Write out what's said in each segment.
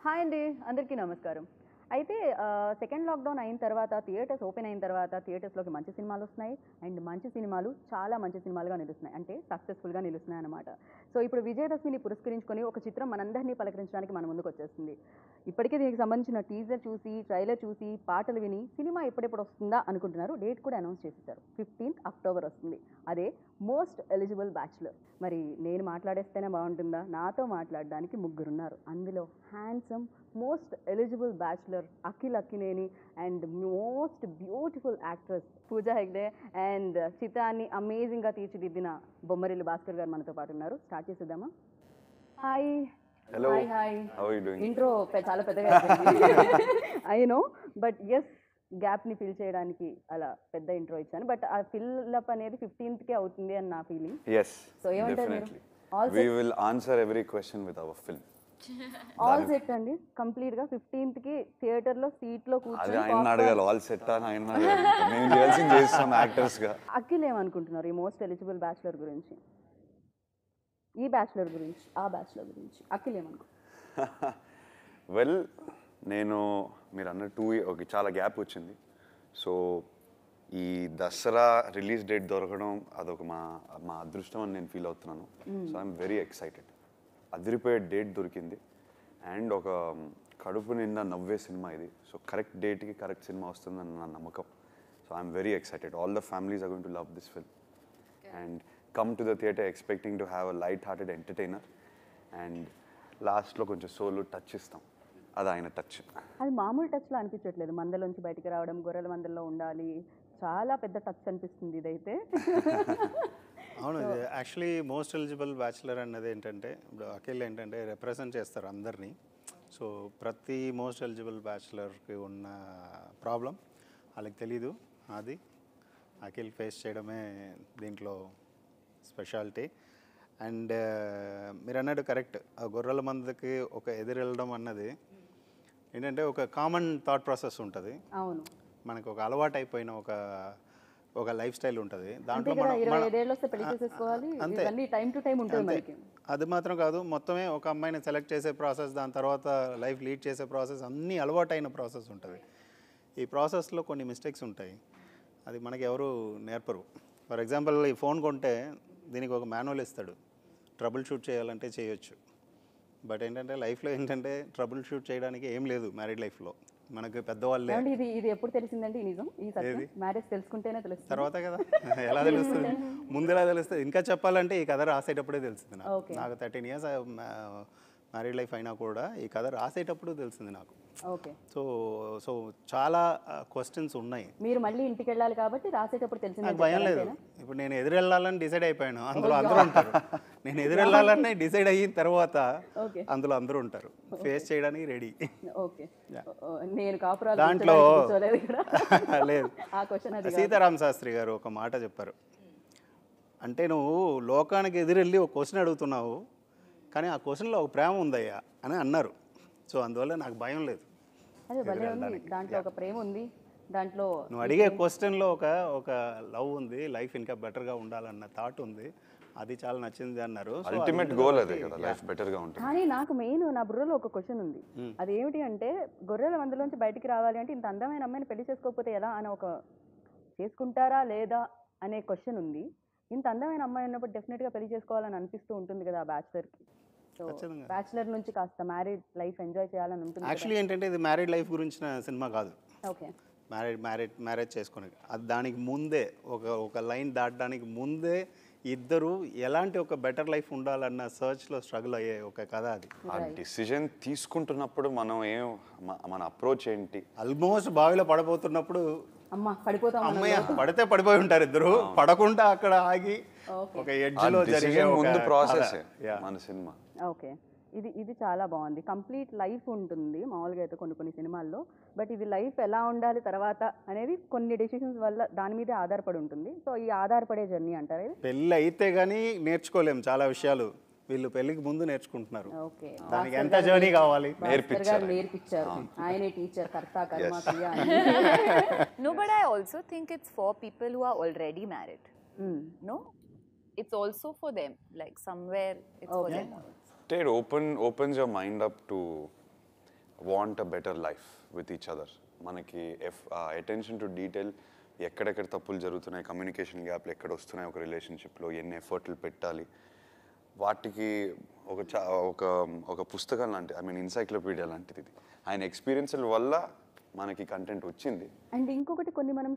Hi అండి, అందరికీ నమస్కారం. అయితే సెకండ్ లాక్‌డౌన్ అయిన తర్వాత థియేటర్స్ ఓపెన్ అయిన తర్వాత థియేటర్స్‌లోకి మంచి సినిమాలు వస్తున్నాయి. అండ్ మంచి సినిమాలు చాలా మంచి సినిమాలుగా నిలుస్తున్నాయి. అంటే సక్సెస్‌ఫుల్‌గా నిలుస్తున్నాయన్నమాట. సో ఇప్పుడు విజయదశమిని పురస్కరించుకొని ఒక చిత్రం మనందరినీ పలకరించడానికి మన ముందుకొచ్చేస్తుంది. ఇప్పటికే దీనికి సంబంధించిన టీజర్ చూసి, ట్రైలర్ చూసి, పాటలు విని సినిమా ఎప్పుడెప్పుడు వస్తుందా అనుకుంటున్నారు. డేట్ కూడా అనౌన్స్ చేసేసారు. 15th అక్టోబర్ వస్తుంది. అదే మోస్ట్ ఎలిజిబుల్ బ్యాచ్‌లర్. మరి నేను మాట్లాడేస్తేనే బాగుంటుందా? నాతో మాట్లాడడానికి ముగ్గురున్నారు. అందులో handsome most eligible bachelor Akhil Akkineni and most beautiful actress Pooja Hegde and చితాన్ని అమేజింగ్గా తీర్చిదిద్దిన బొమ్మరిల్లు భాస్కర్ గారు మనతో పాటు ఉన్నారు. స్టార్ట్ చేసేద్దామా? Hi. Hello. Hi hi. How are you doing? Intro చాలా పెద్దగా ఐ నో, బట్ ఎస్ గ్యాప్ని ఫిల్ చేయడానికి అలా పెద్ద ఇంట్రో ఇచ్చాను. బట్ ఆ ఫిల్ అప్ అనేది 15th అవుతుంది అని నా ఫీలింగ్. Yes, సో ఏమంటారు మీరు? definitely. All We will answer every question with our film. All set అండి కంప్లీట్గా 15th థియేటర్లో సీట్లో అది కూర్చొని ఆయన అడగాలి, ఆల్ సెట్ అని ఆయన అడగాలి. మేము చేయాల్సింది చేస్తాం యాక్టర్స్గా. అఖిల్ ఏమనుకుంటున్నారు ఈ మోస్ట్ ఎలిజిబుల్ బ్యాచులర్ గురించి? ఈ బ్యాచులర్ గురించి, ఆ బ్యాచులర్ గురించి అఖిల్ ఏమనుకుంటున్నారు? వెల్, నేను మీరు అన్న ఒక చాలా గ్యాప్ వచ్చింది. సో ఈ దసరా రిలీజ్ డేట్ దొరకడం అదొక మా అదృష్టం అని నేను ఫీల్ అవుతున్నాను. So I'm very excited. అదిరిపోయే డేట్ దొరికింది అండ్ ఒక కడుపు నిండా నవ్వే సినిమా ఇది. సో కరెక్ట్ డేట్కి కరెక్ట్ సినిమా వస్తుందని నా నమ్మకం. So I'm very excited. All the families are going to love this film and come to the theatre expecting to have a light hearted entertainer and లాస్ట్లో కొంచెం solo touch ఇస్తాం. అది ఆయన touch. అది మామూలు టచ్లో అనిపించట్లేదు. మందలోంచి బయటికి రావడం, గొర్రెల మందల్లో ఉండాలి, చాలా పెద్ద టచ్ అనిపిస్తుంది ఇదైతే. అవును, ఇది యాక్చువల్లీ మోస్ట్ ఎలిజిబుల్ బ్యాచులర్ అన్నది ఏంటంటే ఇప్పుడు అఖిల్ ఏంటంటే రిప్రజెంట్ చేస్తారు అందరినీ. సో ప్రతి మోస్ట్ ఎలిజిబుల్ బ్యాచులర్కి ఉన్న ప్రాబ్లం వాళ్ళకి తెలీదు. అది అఖిల్ ఫేస్ చేయడమే దీంట్లో స్పెషాలిటీ. అండ్ మీరు అన్నట్టు కరెక్ట్, ఆ గొర్రెల మందకి ఒక ఎదురెళ్ళడం అన్నది ఏంటంటే ఒక కామన్ థాట్ ప్రాసెస్ ఉంటుంది. అవును, మనకు ఒక అలవాటు అయిపోయిన ఒక లైఫ్ స్టైల్ ఉంటుంది. దాంట్లో 25 ఏళ్ళు వస్తే పెళ్లి చేసేసుకోవాలి, అంతే. ఇవన్నీ టైం టు టైం ఉంటుంది మనకి. అది మాత్రం కాదు, మొత్తమే ఒక అమ్మాయిని సెలెక్ట్ చేసే ప్రాసెస్, దాని తర్వాత లైఫ్ లీడ్ చేసే ప్రాసెస్ అన్నీ అలవాటైన ప్రాసెస్ ఉంటుంది. ఈ ప్రాసెస్లో కొన్ని మిస్టేక్స్ ఉంటాయి, అది మనకి ఎవరు నేర్పరు. ఫర్ ఎగ్జాంపుల్ ఈ ఫోన్ కొంటే దీనికి ఒక మాన్యువల్ ఇస్తాడు, ట్రబుల్ షూట్ చేయాలంటే చేయొచ్చు. బట్ ఏంటంటే లైఫ్లో ఏంటంటే ట్రబుల్ షూట్ చేయడానికి ఏం లేదు. మ్యారీడ్ లైఫ్లో మనకు పెద్దవాళ్ళే. ఇది ఎప్పుడు తెలిసిందండి ఈ నిజం? ఈ సత్యం మ్యారేజ్ తెలుసుకుంటేనే తెలుస్తుంది. తర్వాత కదా ఎలా తెలుస్తుంది, ముందు ఎలా తెలుస్తుంది? ఇంకా చెప్పాలంటే ఈ కథ రాసేటప్పుడే తెలిసింది నాకు. నాకు 13 years మ్యారీడ్ లైఫ్ అయినా కూడా ఈ కథ రాసేటప్పుడు తెలిసింది నాకు. ఓకే. సో చాలా క్వశ్చన్స్ ఉన్నాయి. మీరు మళ్ళీ ఇంటికి వెళ్ళాలి కాబట్టి రాసేటప్పుడు తెలిసింది. నాకు భయం లేదు. ఇప్పుడు నేను ఎదురెళ్ళాలని డిసైడ్ అయిపోయాను, అందులో అందరూ ఉంటారు. నేను ఎదురెళ్ళాలని డిసైడ్ అయిన తర్వాత అందులో అందరూ ఉంటారు, ఫేస్ చేయడానికి రెడీ. ఓకే, నేను కాపురాలు దాంట్లో లేదు. ఆ క్వశ్చన్ అది. సీతారామ శాస్త్రి గారు ఒక మాట చెప్పారు, అంటే నువ్వు లోకానికి ఎదురెళ్ళి ఒక క్వశ్చన్ అడుగుతున్నావు, కానీ ఆ క్వశ్చన్లో ఒక ప్రేమ ఉందయ్యా అని అన్నారు. సో అందువల్ల నాకు భయం లేదు. అదే భలే ఉంది, దాంట్లో ఒక ప్రేమ ఉంది, దాంట్లో నువ్వు అడిగే క్వశ్చన్లో ఒక లవ్ ఉంది, లైఫ్ ఇంకా బెటర్గా ఉండాలన్న థాట్ ఉంది. అది చాలా నచ్చింది అన్నారు. అల్టిమేట్ గోల్ అదే కదా, లైఫ్ బెటర్గా ఉంటుంది. కానీ నాకు మెయిన్ నా బుర్రలో ఒక క్వశ్చన్ ఉంది. అది ఏమిటి అంటే, గొర్రెల మందలోంచి బయటికి రావాలి అంటే ఇంత అందమైన అమ్మాయిని పెళ్లి చేసుకోకపోతే ఎలా అని ఒక చేసుకుంటారా లేదా అనే క్వశ్చన్ ఉంది. ఇంత అందమైన అమ్మాయి ఉన్నప్పుడు డెఫినెట్గా పెళ్లి చేసుకోవాలని అనిపిస్తూ ఉంటుంది కదా ఆ బ్యాచులర్కి. సో బ్యాచులర్ నుంచి కాస్త మ్యారీడ్ లైఫ్ ఎంజాయ్ చేయాలని ఉంటుంది. యాక్చువల్లీ ఏంటంటే ఇది మ్యారీడ్ లైఫ్ గురించిన సినిమా కాదు. ఓకే. మ్యారేజ్ చేసుకుని అది దానికి ముందే ఒక లైన్ దాటడానికి ముందే ఇద్దరు ఎలాంటి ఒక బెటర్ లైఫ్ ఉండాలన్న సర్చ్లో స్ట్రగుల్ అయ్యే ఒక కథ అది. ఆ డిసిజన్ తీసుకుంటున్నప్పుడు మన అప్రోచ్ ఏంటి? ఆల్మోస్ట్ బావిలో పడిపోతున్నప్పుడు అమ్మాయి పడితే పడిపోయి ఉంటారు ఇద్దరు, పడకుండా అక్కడ ఆగి ఒక ఎడ్జ్లో జరిగే ముందు ప్రాసెస్ మన సినిమా. ఓకే, ఇది చాలా బాగుంది. కంప్లీట్ లైఫ్ ఉంటుంది మామూలుగా అయితే కొన్ని సినిమాల్లో, బట్ ఇది లైఫ్ ఎలా ఉండాలి తర్వాత అనేది కొన్ని డెసిషన్స్ వల్ల దాని మీదే ఆధారపడి ఉంటుంది. సో ఈ ఆధారపడే జర్నీ అంటారు ఇది. పెళ్ళి అయితే కానీ నేర్చుకోలేము చాలా విషయాలు, వీళ్ళు పెళ్ళికి ముందు నేర్చుకుంటున్నారు. దానికి ఎంత జర్నీ కావాలి నేర్పించారు. ఆయనే టీచర్, కర్త కర్మ క్రియ. No, but I also think it's for people who are already married. No, it's also for them. Like somewhere it's for them. It opens your mind up to want a better life with each other. మనకి attention to detail, ఎక్కడెక్కడ తప్పులు జరుగుతున్నాయి, communication గ్యాప్లు ఎక్కడ వస్తున్నాయి ఒక రిలేషన్షిప్లో, ఎన్ని ఎఫర్ట్లు పెట్టాలి, వాటికి ఒక ఒక పుస్తకం లాంటి, ఐ మీన్ ఎన్సైక్లోపీడియా లాంటిది ఇది. ఆయన ఎక్స్పీరియన్స్ల వల్ల మనకి కంటెంట్ వచ్చింది. అండ్ ఇంకొకటి, కొన్ని మనం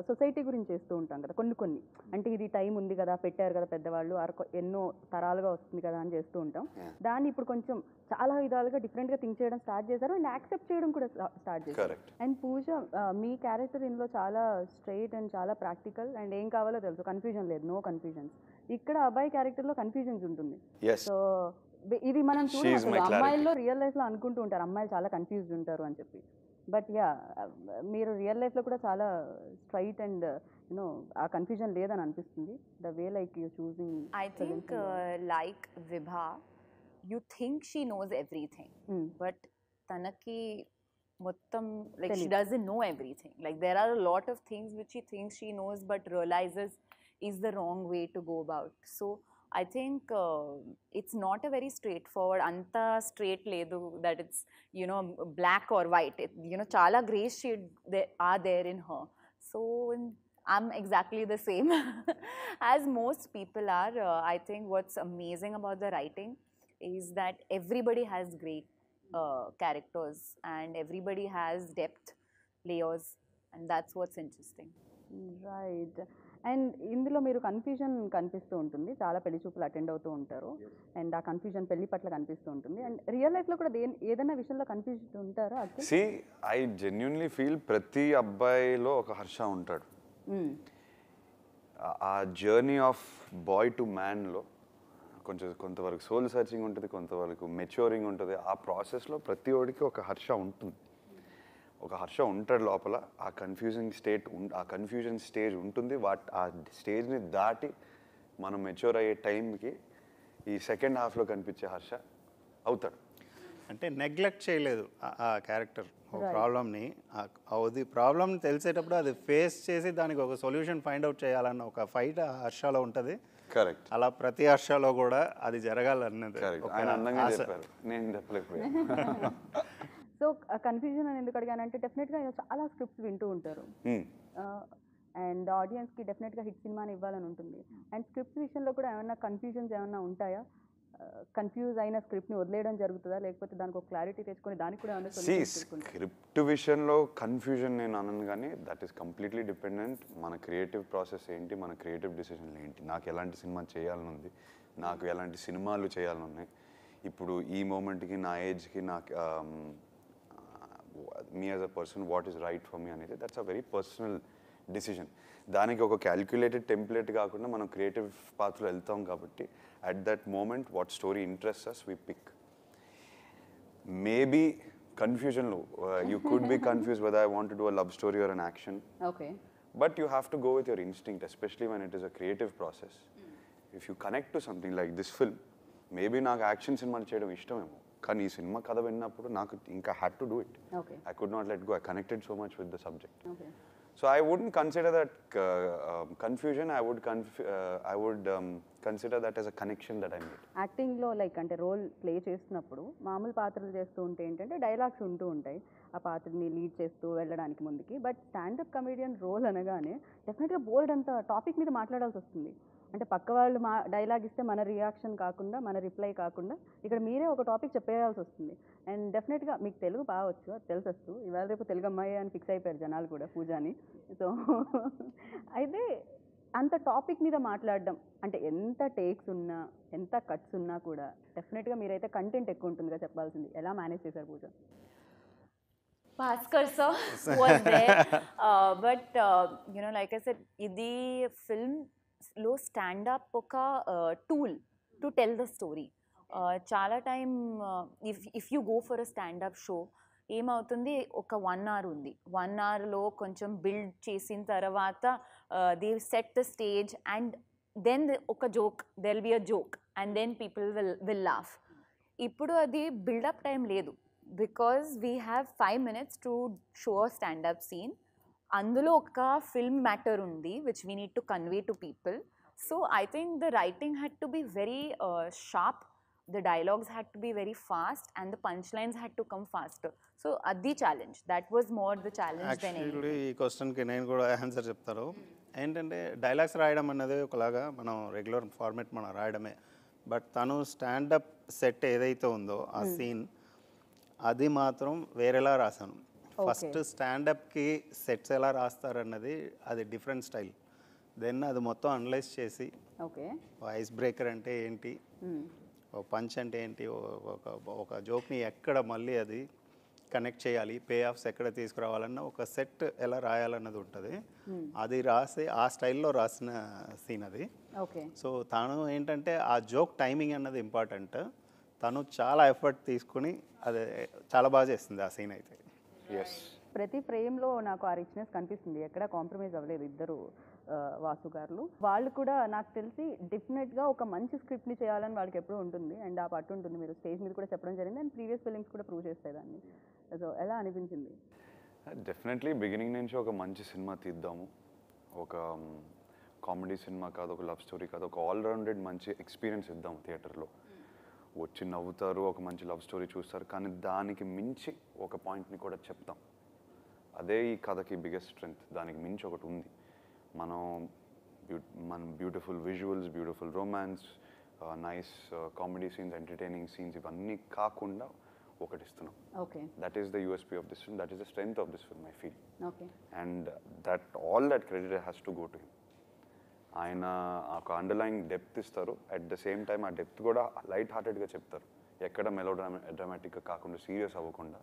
సొసైటీ గురించి చేస్తూ ఉంటాం కదా, కొన్ని అంటే ఇది టైం ఉంది కదా, పెట్టారు కదా పెద్దవాళ్ళు, ఎన్నో తరాలుగా వస్తుంది కదా అని చేస్తూ ఉంటాం. దాన్ని ఇప్పుడు కొంచెం చాలా విధాలుగా డిఫరెంట్గా థింక్ చేయడం స్టార్ట్ చేశారు అండ్ యాక్సెప్ట్ చేయడం కూడా స్టార్ట్ చేశారు. అండ్ పూజ, మీ క్యారెక్టర్ ఇందులో చాలా స్ట్రైట్ అండ్ చాలా ప్రాక్టికల్ అండ్ ఏం కావాలో తెలుసు, కన్ఫ్యూజన్ లేదు, నో కన్ఫ్యూజన్స్. ఇక్కడ అబ్బాయి క్యారెక్టర్లో కన్ఫ్యూజన్స్ ఉంటుంది. సో ఇది మనం చూడాలి, అమ్మాయిల్లో రియల్ లైఫ్లో అనుకుంటూ ఉంటారు అమ్మాయిలు చాలా కన్ఫ్యూజ్డ్ ఉంటారు అని చెప్పి. బట్ యా, మీరు రియల్ లైఫ్లో కూడా చాలా స్ట్రైట్ అండ్ యూనో ఆ కన్ఫ్యూజన్ లేదని అనిపిస్తుంది. The way like you choosing. I think like Vibha, you think she knows everything, but Tanaki mottam, like she doesn't know everything. Like there are a lot of things which she thinks she knows but realizes is the wrong way to go about. So I think it's not a very straightforward, anta straight ledu that it's, you know, black or white. You know, chala gray shade are there in her. So I'm exactly the same as most people are. I think what's amazing about the writing is that everybody has great characters and everybody has depth, layers, and that's what's interesting. Right. And ఇందులో మీరు confusion కనిపిస్తూ ఉంటుంది, చాలా పెళ్లి చూపులు attend అవుతూ ఉంటారు and ఆ కన్ఫ్యూజన్ పెళ్లి పట్ల కనిపిస్తూ ఉంటుంది. అండ్ రియల్ లైఫ్లో కూడా ఏదైనా విషయంలో కన్ఫ్యూజన్ ఉంటారా? సి, ఐ జెన్యున్లీ ఫీల్ ప్రతి అబ్బాయిలో ఒక హర్ష ఉంటాడు. ఆ జర్నీ ఆఫ్ బాయ్ టు మ్యాన్లో కొంతవరకు సోల్ సర్చింగ్ ఉంటుంది, కొంతవరకు మెచ్యూరింగ్ ఉంటుంది. ఆ ప్రాసెస్లో ప్రతి ఒడికి ఒక హర్ష ఉంటుంది, ఒక హర్ష ఉంటాడు లోపల. ఆ కన్ఫ్యూజన్ స్టేజ్ ఉంటుంది. ఆ స్టేజ్ని దాటి మనం మెచ్యూర్ అయ్యే టైంకి ఈ సెకండ్ హాఫ్లో కనిపించే హర్ష అవుతాడు. అంటే నెగ్లెక్ట్ చేయలేదు ఆ క్యారెక్టర్ ఒక ప్రాబ్లమ్ని. అది ప్రాబ్లమ్ తెలిసేటప్పుడు అది ఫేస్ చేసి దానికి ఒక సొల్యూషన్ ఫైండ్ అవుట్ చేయాలన్న ఒక ఫైట్ ఆ హర్షలో ఉంటుంది. కరెక్ట్. అలా ప్రతి హర్షలో కూడా అది జరగాలన్నది. ఆయన అందంగా చెప్పారు, నేను చెప్పలేకపోయాను. సో కన్ఫ్యూజన్ అని ఎందుకు అడిగానంటే, డెఫినెట్గా చాలా స్క్రిప్ట్స్ వింటూ ఉంటారు అండ్ ఆడియన్స్కి డెఫినెట్గా హిట్ సినిమాని ఇవ్వాలని ఉంటుంది. అండ్ స్క్రిప్ట్స్ విషయంలో కూడా ఏమైనా కన్ఫ్యూజన్స్ ఏమైనా ఉంటాయా? కన్ఫ్యూజ్ అయిన స్క్రిప్ట్ని వదిలేయడం జరుగుతుందా, లేకపోతే దానికి ఒక క్లారిటీ తెచ్చుకొని దానికి కూడా ఏమైనా స్క్రిప్ట్ విషయంలో కన్ఫ్యూజన్ నేను అనను, కానీ దట్ ఈస్ కంప్లీట్లీ డిపెండెంట్ మన క్రియేటివ్ ప్రాసెస్ ఏంటి, మన క్రియేటివ్ డిసిషన్లు ఏంటి, నాకు ఎలాంటి సినిమా చేయాలని ఉంది, నాకు ఎలాంటి సినిమాలు చేయాలని ఉన్నాయి, ఇప్పుడు ఈ మూమెంట్కి నా ఏజ్కి నాకు me as a person what is right for me అనేది that's a very personal decision. దానికి ఒక క్యాల్కులేటెడ్ టెంప్లెట్ కాకుండా మనం క్రియేటివ్ పాత్రలో వెళ్తాం కాబట్టి at that moment what story interest us we pick. Maybe కన్ఫ్యూజన్లో you could be confuse whether I want to do a love story or an action, but you have to go with your instinct, especially when it is a creative process. If you connect to something like this film, maybe నాకు action సినిమాలు చేయడం ఇష్టమేమో, కానీ ఈ cinema కథ విన్నప్పుడు నాకు ఇంకా had to do it. I could not let go. I connected so much with the subject. So I wouldn't consider that confusion. I would consider that as a connection that I made. యాక్టింగ్లో like అంటే role play చేస్తున్నప్పుడు మామూలు పాత్రలు చేస్తూ ఉంటే ఏంటంటే dialogues ఉంటూ ఉంటాయి ఆ పాత్రని లీడ్ చేస్తూ వెళ్ళడానికి ముందుకి. బట్ స్టాండప్ కమెడియన్ రోల్ అనగానే డెఫినెట్గా బోల్డ్ అంత టాపిక్ మీద మాట్లాడాల్సి వస్తుంది. అంటే పక్క వాళ్ళు డైలాగ్ ఇస్తే మన రియాక్షన్ కాకుండా, మన రిప్లై కాకుండా ఇక్కడ మీరే ఒక టాపిక్ చెప్పేయాల్సి వస్తుంది. అండ్ డెఫినెట్గా మీకు తెలుగు బాగొచ్చు, అది తెలిసొచ్చు. ఇవాళ రేపు తెలుగు అమ్మాయి అని ఫిక్స్ అయిపోయారు జనాలు కూడా పూజాని. సో అయితే అంత టాపిక్ మీద మాట్లాడడం అంటే ఎంత టేక్స్ ఉన్నా, ఎంత కట్స్ ఉన్నా కూడా డెఫినెట్గా మీరైతే కంటెంట్ ఎక్కువ ఉంటుందిగా చెప్పాల్సింది. ఎలా మేనేజ్ చేశారు పూజ? Bhaskar sir was there, but you know, like I said, idi film లో స్టాండప్ ఒక tool to tell the story. చాలా time if you go for a standup show ఏమవుతుంది, ఒక 1 hour ఉంది, 1 hourలో కొంచెం బిల్డ్ చేసిన తర్వాత they set the stage and then ఒక joke, there will be a joke and then people will laugh. ఇప్పుడు అది బిల్డప్ టైం లేదు, because we have 5 minutes to show a standup scene. అందులో ఒక ఫిల్మ్ మ్యాటర్ ఉంది which we need to convey to people. So I think the writing had to be very sharp the dialogues had to be very fast and the punchlines had to come faster. So the challenge, that was more the challenge than actually anything. ఈ క్వశ్చన్కి నేను కూడా answer చెప్తాను. ఏంటంటే dialogues రాయడం అన్నది ఒకలాగా మనం రెగ్యులర్ ఫార్మేట్ మనం రాయడమే, బట్ తను స్టాండప్ సెట్ ఏదైతే ఉందో ఆ సీన్ అది మాత్రం వేరేలా రాశాను. ఫస్ట్ స్టాండప్కి సెట్స్ ఎలా రాస్తారన్నది అది డిఫరెంట్ స్టైల్. దెన్ అది మొత్తం అనలైజ్ చేసి ఓకే ఐస్ బ్రేకర్ అంటే ఏంటి, ఒక పంచ్ అంటే ఏంటి, ఒక జోక్ని ఎక్కడ మళ్ళీ అది కనెక్ట్ చేయాలి, పే ఆఫ్స్ ఎక్కడ తీసుకురావాలన్న ఒక సెట్ ఎలా రాయాలన్నది ఉంటుంది. అది రాసి ఆ స్టైల్లో రాసిన సీన్ అది. ఓకే సో తను ఏంటంటే ఆ జోక్ టైమింగ్ అన్నది ఇంపార్టెంట్. తను చాలా ఎఫర్ట్ తీసుకుని అది చాలా బాగా చేస్తుంది ఆ సీన్ అయితే. ఎస్, ప్రతి ఫ్రేమ్లో నాకు ఆ రిచ్నెస్ కనిపిస్తుంది, ఎక్కడ కాంప్రమైజ్ అవ్వలేదు ఇద్దరు వాసు గారు. వాళ్ళు కూడా నాకు తెలిసి డెఫినెట్గా ఒక మంచి స్క్రిప్ట్ని చేయాలని వాళ్ళకి ఎప్పుడూ ఉంటుంది, అండ్ ఆ పట్టు ఉంటుంది. మీరు స్టేజ్ మీద కూడా చెప్పడం జరిగింది, అండ్ ప్రీవియస్ ఫిలిమ్స్ కూడా ప్రూవ్ చేస్తాయి దాన్ని. సో ఎలా అనిపించింది? డెఫినెట్లీ బిగినింగ్ నుంచి ఒక మంచి సినిమా తీద్దాము, ఒక కామెడీ సినిమా కాదు, ఒక లవ్ స్టోరీ కాదు, ఒక ఆల్రౌండెడ్ మంచి ఎక్స్పీరియన్స్ ఇద్దాము. థియేటర్లో వచ్చి నవ్వుతారు, ఒక మంచి లవ్ స్టోరీ చూస్తారు, కానీ దానికి మించి ఒక పాయింట్ని కూడా చెప్తాం. అదే ఈ కథకి బిగ్గెస్ట్ స్ట్రెంగ్త్. దానికి మించి ఒకటి ఉంది. మన beautiful visuals, beautiful romance, nice comedy scenes, entertaining scenes ఇవన్నీ కాకుండా ఒకటి ఇస్తున్నాం. Okay that is the USP of this film, that is the strength of this film I feel. Okay and that all that credit has to go to him. ఆయన ఒక underline depth ఇస్తారు, at the same time ఆ depth కూడా light హార్టెడ్గా చెప్తారు. ఎక్కడ డ్రామాటిక్గా కాకుండా, serious అవ్వకుండా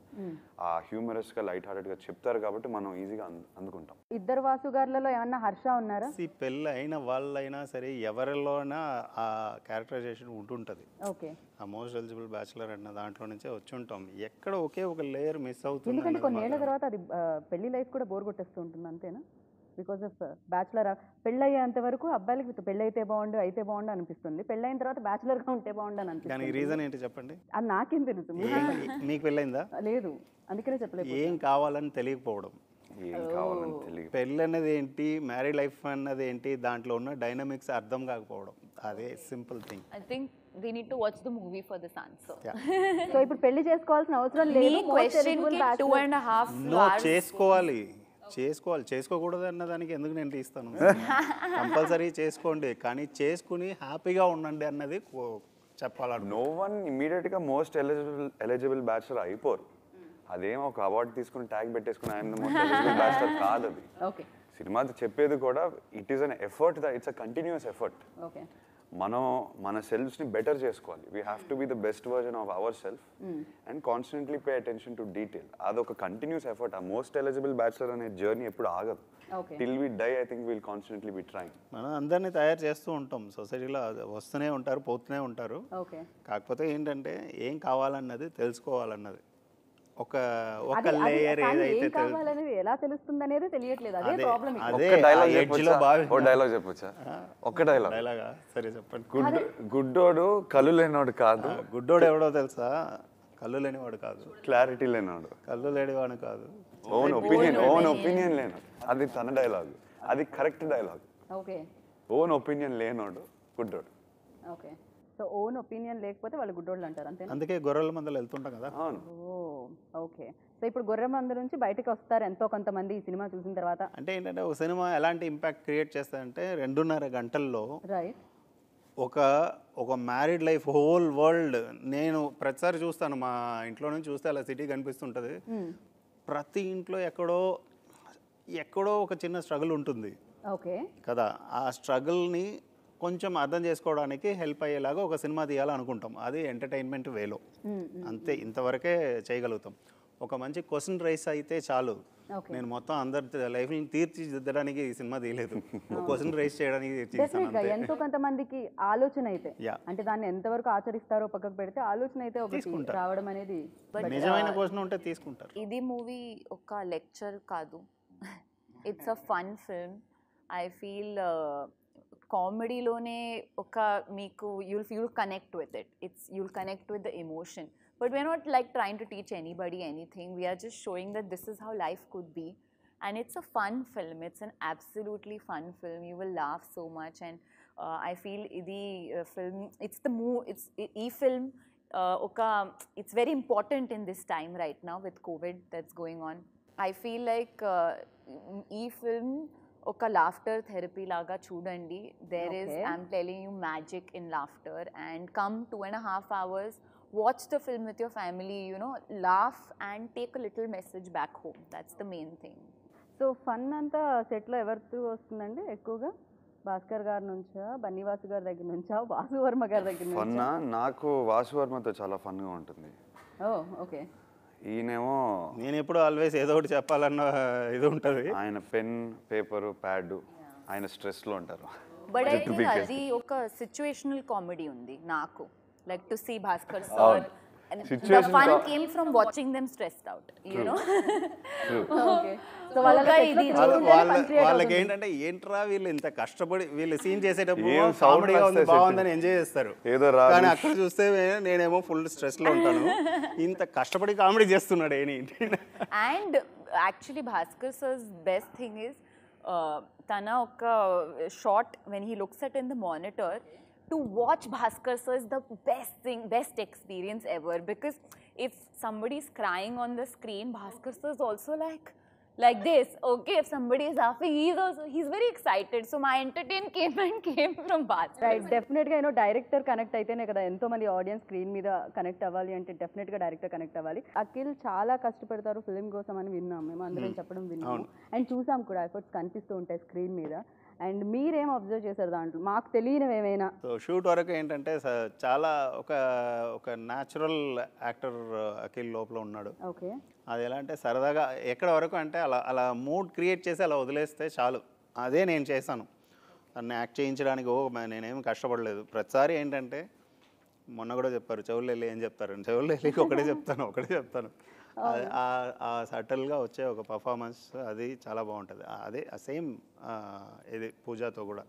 ఆ హ్యూమరస్గా లైట్ హార్టెడ్గా చెప్తారు కాబట్టి మనం ఈజీగా అందుకుంటాం. ఇద్దరు వాసు గారులలో ఏమన్నా హర్ష ఉన్నారా? పెళ్ళి అయిన వాళ్ళైనా సరే ఎవరిలోనా ఆ క్యారెక్టరైజేషన్ ఉంటుంటుంది. ఓకే ఆ మోస్ట్ ఎలిజిబుల్ బ్యాచులర్ అన్న దాంట్లో నుంచే వచ్చి ఉంటాం. ఎక్కడ ఒకే ఒక లేయర్ మిస్ అవుతుంది. ఎందుకంటే కొన్నేళ్ల తర్వాత అది పెళ్లి లైఫ్ కూడా బోర్ కొట్టేస్తూ ఉంటుంది, అంతేనా? బికాస్ ఆఫ్ బ్యాచులర్ పెళ్ళయ్యేంత వరకు అబ్బాయిలకి పెళ్ళి అయితే బాగుండు అనిపిస్తుంది, పెళ్ళైన తర్వాత బ్యాచులర్గా ఉంటే బాగుండు అని దానికి అనిపిస్తుంది. రీజన్ ఏంటి చెప్పండి? అది నాకేం తెలుసు, మీకు పెళ్ళైందా? లేదు, అందుకనే చెప్పలేదు. ఏం కావాలని తెలియకపోవడం. ఏం కావాలని తెలియదు. పెళ్ళి అన్నది ఏంటి, మ్యారీడ్ లైఫ్ అన్నది ఏంటి, దాంట్లో ఉన్న డైనమిక్స్ అర్థం కాకపోవడం, అదే simple thing. I think they need to watch the movie for this answer. So ఇప్పుడు పెళ్లి చేసుకోవాల్సిన అవసరం లేదు. Me question ki 2.5 no, hours. చేసుకోకూడదు అన్న దానికి ఎందుకు నేను తీస్తాను? కంపల్సరీ చేసుకోండి, కానీ చేసుకుని హ్యాపీగా ఉండండి అన్నది చెప్పాలను. నో వన్ ఇమీడియట్గా మోస్ట్ ఎలిజిబుల్ బ్యాచులర్ అయిపోరు. అదేం ఒక అవార్డు తీసుకుని ట్యాగ్ పెట్టేసుకుని ఆయన మోస్ట్ ఎలిజిబుల్ బ్యాచులర్ కాదు. అది ఓకే సినిమా చెప్పేది కూడా it is an effort, it's a continuous effort. Okay మనం మన సెల్ఫ్స్ని బెటర్ చేసుకోవాలి. We have to be the best version of our self and constantly pay attention to detail. అదొక continuous effort. ఆ మోస్ట్ ఎలిజిబుల్ బ్యాచులర్ అనే journey ఎప్పుడు ఆగదు. Till we die I think will constantly be trying. మనం అందరినీ తయారు చేస్తూ ఉంటాం, సొసైటీలో వస్తూనే ఉంటారు, పోతూనే ఉంటారు. ఓకే కాకపోతే ఏంటంటే ఏం కావాలన్నది తెలుసుకోవాలన్నది ఒక లేయర్ ఏదైతే కావాలనేది ఎలా తెలుస్తుంది అనేది తెలియట్లేదు, అదే ప్రాబ్లం. అదే డైలాగ్ చెప్పొచ్చా? ఒక్క డైలాగ్. డైలాగా? సరే చెప్పండి. గుడ్డోడు కళ్ళు లేనివాడు కాదు. గుడ్డోడు ఎవడో తెలుసా? కళ్ళు లేనివాడు కాదు, క్లారిటీ లేనివాడు. కళ్ళు లేనివాడు కాదు, ఓన్ ఒపీనియన్ లేనివాడు. అది తన డైలాగ్, అది correct dialogue. Okay own opinion లేనోడు గుడ్డోడు. ఓకే సో ఓన్ ఒపీనియన్ లేకపోతే వాళ్ళు గుడ్డోళ్ళు అంటారు, అంతే? అందుకే గొర్రెల మందలు వెళ్తుంటాం కదా. అవును. ఓకే సో ఇప్పుడు గొర్రె మంద నుంచి బయటకు వస్తారు ఎంతో కొంతమంది ఈ సినిమా చూసిన తర్వాత. అంటే ఏంటంటే ఒక సినిమా ఎలాంటి ఇంపాక్ట్ క్రియేట్ చేస్తారంటే 2.5 గంటల్లో రైట్ ఒక మ్యారీడ్ లైఫ్ హోల్ వరల్డ్. నేను ప్రతిసారి చూస్తాను, మా ఇంట్లో నుంచి చూస్తే అలా సిటీ కనిపిస్తుంటుంది. ప్రతి ఇంట్లో ఎక్కడో ఒక చిన్న స్ట్రగుల్ ఉంటుంది. ఓకే కదా, ఆ స్ట్రగుల్ని కొంచెం అర్థం చేసుకోవడానికి హెల్ప్ అయ్యేలాగా ఒక సినిమా తీయాలనుకుంటాం. అది ఎంటర్టైన్మెంట్ వేలో, అంతే, ఇంతవరకే చేయగలుగుతాం. ఒక మంచి క్వశ్చన్ రైస్ అయితే చాలు. నేను మొత్తం అందరి లైఫ్ని తీర్చిదిద్దడానికి ఈ సినిమా తీయలేదు, క్వశ్చన్ రైస్ చేయడానికి డెఫినెట్గా ఎంతో కొంతమందికి ఆలోచన అయితే, అంటే దాన్ని ఎంతవరకు ఆచరిస్తారో పక్కకు పెడితే ఆలోచన అయితే ఒకటి రావడం అనేది నిజమైన క్వశ్చన్ ఉంటే తీసుకుంటారు. ఇది మూవీ ఒక లెక్చర్ కాదు, it's a fun film. I feel కామెడీలోనే ఒక మీకు you'll connect with it. You'll connect with the emotion. But we're not like trying to teach anybody anything. We are just showing that this is how life could be. And it's a fun film. It's an absolutely fun film. You will laugh so much. And I feel idi film, it's the it's film it's very important in this time right now with COVID that's going on. I feel like e film oka laughter therapy laga chudandi. There is, Okay. I'm telling you, magic in laughter. And come 2.5 hours, watch the film with your family, you know, laugh and take a little message back home. That's the main thing. So fun అంతా సెట్లో ఎవరితో వస్తుందండి ఎక్కువగా? భాస్కర్ గారి నుంచా, బన్నీవాసు గారి దగ్గర నుంచా, వాసు వర్మ గారి దగ్గర నుంచా? ఫన్నా నాకు వాసు వర్మతో చాలా ఫన్గా ఉంటుంది. ఓ ఓకే. ఈయనేమో నేను ఎప్పుడు ఆల్వేస్ ఏదో ఒకటి చెప్పాలన్న ఇది ఉంటుంది. ఆయన పెన్ పేపరు ప్యాడ్ ఆయన స్ట్రెస్లో ఉంటారు. But I think అది ఒక situational comedy ఉంది నాకు. Like to see Bhaskar sir. And the Situation fun came from watching them stressed out, you know. Okay. So వాళ్ళ వాళ్ళకి ఏంటంటే ఏంట్రా వీళ్ళు ఇంత కష్టపడి వీళ్ళు సీన్ చేసేటప్పుడు ఏం sound కామెడీగా ఉంది, వస్తే బాగుందని ఎంజాయ్ చేస్తారు. ఏదో రాదు. కానీ అక్కడ చూస్తే నేనేమో ఫుల్ స్ట్రెస్లో ఉంటాను. ఇంత కష్టపడి కామెడీ చేస్తున్నాడు ఏంటి. And actually Bhaskar sir's best thing is tana oka shot when he looks at in the monitor, to watch Bhaskar sir is the best thing, best experience ever, because if somebody is crying on the screen, Bhaskar sir is also like this. Okay, if somebody is laughing, he's very excited. So my entertainment came from Bhaskar. Right. డెఫినెట్గా you know director connect అయితేనే కదా ఎంతో మంది audience screen మీద connect అవ్వాలి అంటే డెఫినెట్గా director connect అవ్వాలి. అఖిల్ చాలా కష్టపడతారు ఫిల్మ్ కోసం అని విన్నాం, మేము అందరం చెప్పడం విన్నాము అండ్ చూసాం కూడా. ఎఫర్ట్స్ కనిపిస్తూ ఉంటాయి స్క్రీన్ మీద. అండ్ మీరేం అబ్జర్వ్ చేశారు దాంట్లో, మాకు తెలియనివి ఏమైనా? సో షూట్ వరకు ఏంటంటే చాలా ఒక న్యాచురల్ యాక్టర్ అఖిల్ లోపల ఉన్నాడు. ఓకే. అది ఎలా అంటే సరదాగా ఎక్కడ వరకు అంటే అలా మూడ్ క్రియేట్ చేసి అలా వదిలేస్తే చాలు. అదే నేను చేశాను. దాన్ని యాక్ట్ చేయించడానికి నేనేం కష్టపడలేదు. ప్రతిసారి ఏంటంటే మొన్న కూడా చెప్పారు చెవులు వెళ్ళి ఏం చెప్తారని, చెవులు వెళ్ళి ఒకటే చెప్తాను. ఆ సటిల్గా వచ్చే ఒక పర్ఫార్మెన్స్ అది చాలా బాగుంటుంది. అదే సేమ్ ఇది పూజాతో కూడా.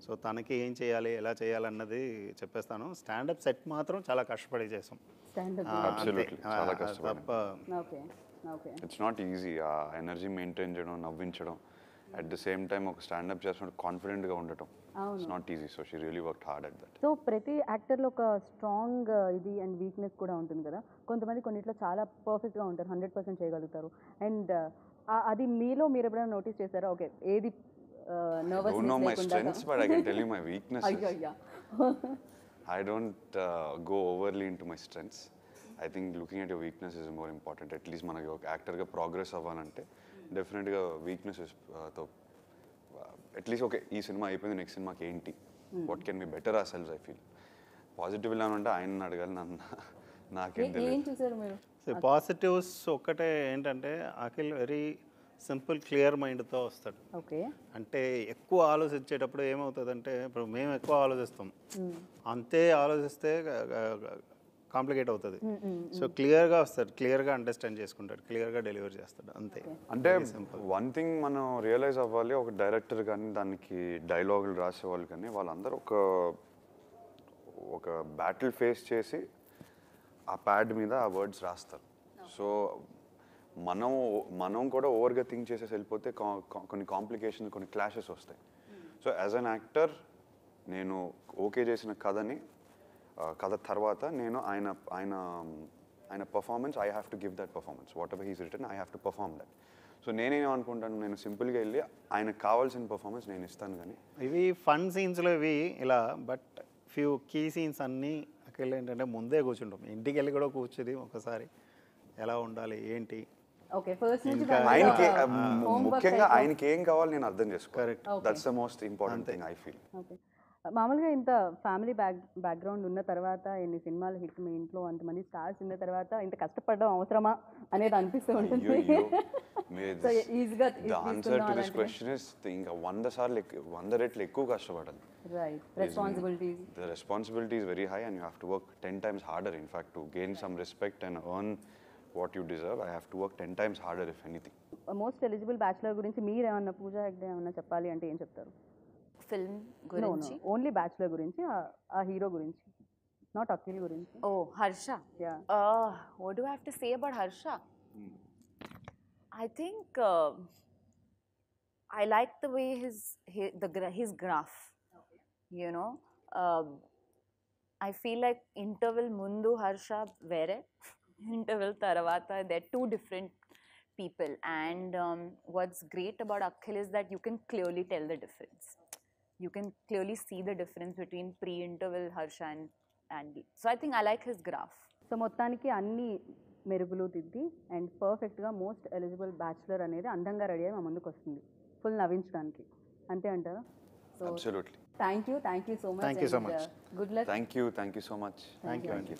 సో తనకి ఏం చేయాలి ఎలా చేయాలన్నది చెప్పేస్తాను. స్టాండప్ సెట్ మాత్రం చాలా కష్టపడి చేసాం. Absolutely. చాలా కష్టపడ్డాం. తప్ప okay. Okay. It's not easy ఆ ఎనర్జీ మెయింటైన్ చేయడం, నవ్వించడం, అట్ ద సేమ్ టైం ఒక స్టాండప్ చేస్తున్నట్టు కాన్ఫిడెంట్గా ఉండటం. It's not easy. So she really worked hard at that. So ప్రతి యాక్టర్లో ఒక స్ట్రాంగ్ ఇది అండ్ వీక్నెస్ కూడా ఉంటుంది కదా. కొంతమంది కొన్నిట్లో చాలా పర్ఫెక్ట్గా ఉంటారు, 100% చేయగలుగుతారు. అండ్ అది మీలో మీరు ఎప్పుడైనా నోటీస్ చేశారా? ఓకే, ఏది nervous Don't know my strengths, but I can tell you my weaknesses. అయ్యో. I don't go overly into my strengths. I think looking at your weakness is more important. At least మనకి ఒక యాక్టర్గా progress అవ్వాలంటే డెఫినెట్గా weaknesses తో at least okay ఈ సినిమా అయిపోయింది, నెక్స్ట్ సినిమాకి ఏంటి, what can be better ourselves. I feel positive వెళ్ళానంటే ఆయన అడగాలి, నాకేం ఏం తెలియదు. చూసారు మీరు? సో పాజిటివ్స్ ఒక్కటే ఏంటంటే అఖిల్ వెరీ సింపుల్ క్లియర్ మైండ్తో వస్తాడు. ఓకే. అంటే ఎక్కువ ఆలోచించేటప్పుడు ఏమవుతుందంటే ఇప్పుడు మేము ఎక్కువ ఆలోచిస్తాం, అంతే ఆలోచిస్తే కాంప్లికేట్ అవుతుంది. సో క్లియర్గా వస్తాడు, క్లియర్గా అండర్స్టాండ్ చేసుకుంటాడు, క్లియర్గా డెలివర్ చేస్తాడు, అంతే. అంటే వన్ థింగ్ మనం రియలైజ్ అవ్వాలి, ఒక డైరెక్టర్ కానీ దానికి డైలాగులు రాసేవాళ్ళు కానీ వాళ్ళందరూ ఒక బ్యాటిల్ ఫేస్ చేసి ఆ ప్యాడ్ మీద ఆ వర్డ్స్ రాస్తారు. సో మనం కూడా ఓవర్గా థింక్ చేసేసి వెళ్ళిపోతే కొన్ని కాంప్లికేషన్స్, కొన్ని క్లాషెస్ వస్తాయి. సో యాజ్ అన్ యాక్టర్ నేను ఓకే చేసిన కథ తర్వాత నేను ఆయన performance I have to give that performance. Whatever he's written I have to perform that. So నేనేమనుకుంటాను, నేను సింపుల్గా వెళ్ళి ఆయనకు కావాల్సిన పర్ఫార్మెన్స్ నేను ఇస్తాను. కానీ ఇవి ఫన్ సీన్స్లో ఇవి ఇలా, బట్ ఫ్యూ కీ సీన్స్ అన్నీ అక్కడ ఏంటంటే ముందే కూర్చుంటాం, ఇంటికి వెళ్ళి కూడా కూర్చుని ఒకసారి ఎలా ఉండాలి ఏంటి. ఓకే. ఫస్ట్ నుంచి ఆయనకి ముఖ్యంగా ఆయనకి ఏం కావాలి నేను అర్థం చేసుకోవాలి. Correct. That's the most important thing I feel. Okay. మామూలుగా ఇంత ఫ్యామిలీ బ్యాక్గ్రౌండ్ ఉన్న తర్వాత, ఎన్ని సినిమాలు హిట్, మీ ఇంట్లో అంతమంది స్టార్స్ ఉన్న తర్వాత ఇంత కష్టపడడం అవసరమా అనేది అనిపిస్తూ ఉంటుంది. The answer to this question is ఇంకా 100 రెట్లు ఎక్కువ కష్టపడాలి. Right. Responsibilities. The responsibility is very high and you have to work 10 times harder. In fact, to gain some respect and earn what you deserve, I have to work 10 times harder if anything. Most eligible bachelor గురించి మీరేమన్నా, పూజా హెగ్డే ఏమన్నా చెప్పాలి అంటే ఏం చెప్తారు? Film గురించి? Only bachelor గురించి, ఆ హీరో గురించి, నాట్ అఖిల్ గురించి. Oh, Harsha. Yeah. What do I have to say about Harsha? I think I like the way his graph. you know. I feel like interval mundu Harsha vere, interval taravata, they're two different people. And what's great about Akhil is that you can clearly tell the difference. You can clearly see the difference between pre-interval Harsha and Andy. So I think I like his graph. So మొత్తానికి అన్ని మెరుగులు దిద్ది and పర్ఫెక్ట్గా most eligible bachelor అనేది అందంగా ready అయ్యి మా ముందుకు వస్తుంది ఫుల్ నవ్వించడానికి, అంతే అంటారా? So absolutely. Thank you so much. Thank you so much. Good luck. Thank you so much. Thank you.